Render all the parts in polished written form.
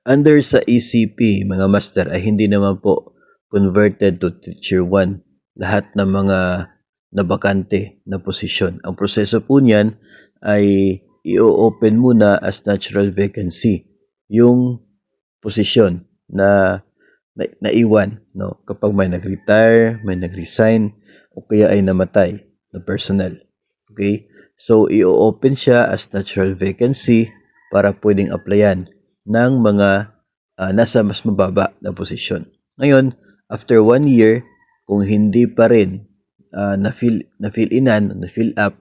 Under sa ECP, mga master, ay hindi naman po converted to Teacher 1 lahat ng mga nabakante na posisyon. Ang proseso po niyan ay i-open muna as natural vacancy yung posisyon na naiwan, no? Kapag may nag-retire, may nag-resign, o kaya ay namatay na personnel. Okay? So, i-open siya as natural vacancy para pwedeng applyan ng mga nasa mas mababa na posisyon. Ngayon, after 1 year, kung hindi pa rin na-fill up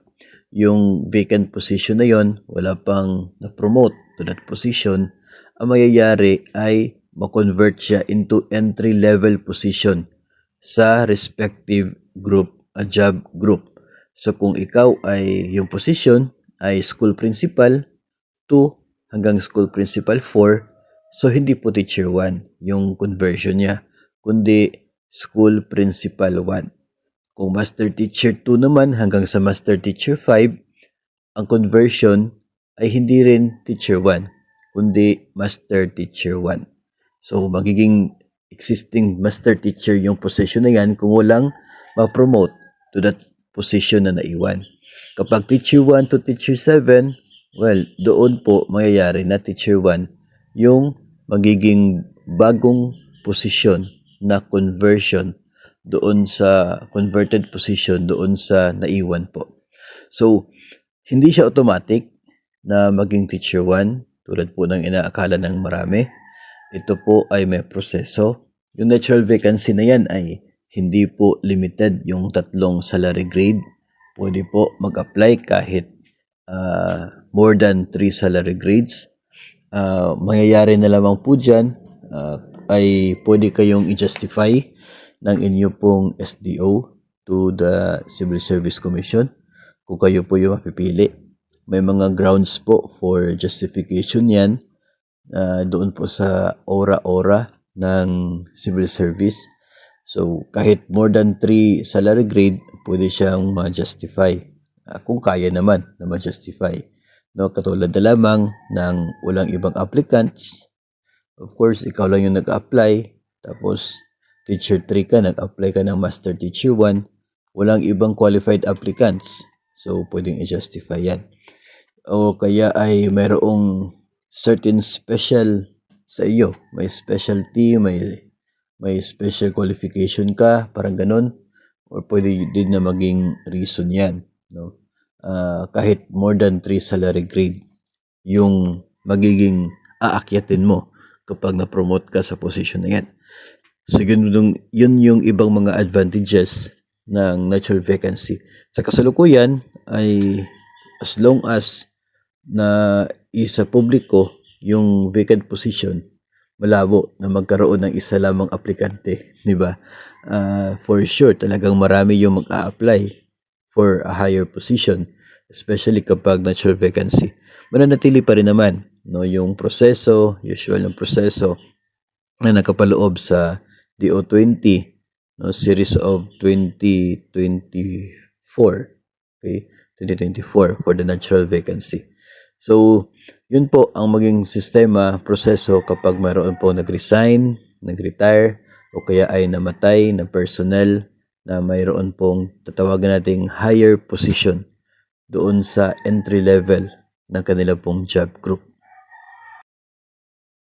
yung vacant position na yon, wala pang na-promote to that position, ang mayayari ay ma-convert siya into entry-level position sa respective group, job group. So, kung ikaw ay, yung position ay school principal 2 hanggang school principal 4, so hindi po teacher 1 yung conversion niya, kundi school principal 1. Kung master teacher 2 naman hanggang sa master teacher 5, ang conversion ay hindi rin teacher 1, kundi master teacher 1. So, magiging existing master teacher yung position na yan kung walang ma-promote to that position na naiwan. Kapag teacher 1 to teacher 7, well, doon po mayayari na teacher 1 yung magiging bagong posisyon na conversion doon sa converted position doon sa naiwan po. So, hindi siya automatic na maging teacher 1 tulad po ng inaakala ng marami. Ito po ay may proseso. Yung natural vacancy na yan ay hindi po limited yung 3 salary grade. Pwede po mag-apply kahit more than 3 salary grades. Mangyayari na lamang po dyan ay pwede kayong i-justify ng inyo pong SDO to the Civil Service Commission kung kayo po yung mapipili. May mga grounds po for justification yan doon po sa ora-ora ng civil service. So, kahit more than 3 salary grade, pwede siyang ma-justify kung kaya naman na ma-justify. No, katulad na lamang ng walang ibang applicants. Of course, ikaw lang yung nag-apply. Tapos, teacher 3 ka, nag-apply ka ng master teacher 1. Walang ibang qualified applicants. So, pwedeng i-justify yan. O kaya ay mayroong certain special sa iyo. May specialty, may special qualification ka, parang ganun. Or pwede din na maging reason yan. No? Kahit more than 3 salary grade yung magiging aakyatin mo kapag na-promote ka sa position na yan. So, yun yung ibang mga advantages ng natural vacancy. Sa kasalukuyan ay as long as na isa publiko yung vacant position, malabo na magkaroon ng isa lamang aplikante, di ba? For sure, talagang marami yung mag-a-apply for a higher position, especially kapag natural vacancy. Mananatili pa rin naman, no, yung proseso, usual ng proseso na nakapaloob sa DO20, no, series of 2024, okay, 2024 for the natural vacancy. So, yun po ang maging sistema, proseso kapag mayroon po nag-resign, nag-retire, o kaya ay namatay na personnel na mayroon pong tatawagan nating higher position doon sa entry level ng kanila pong job group.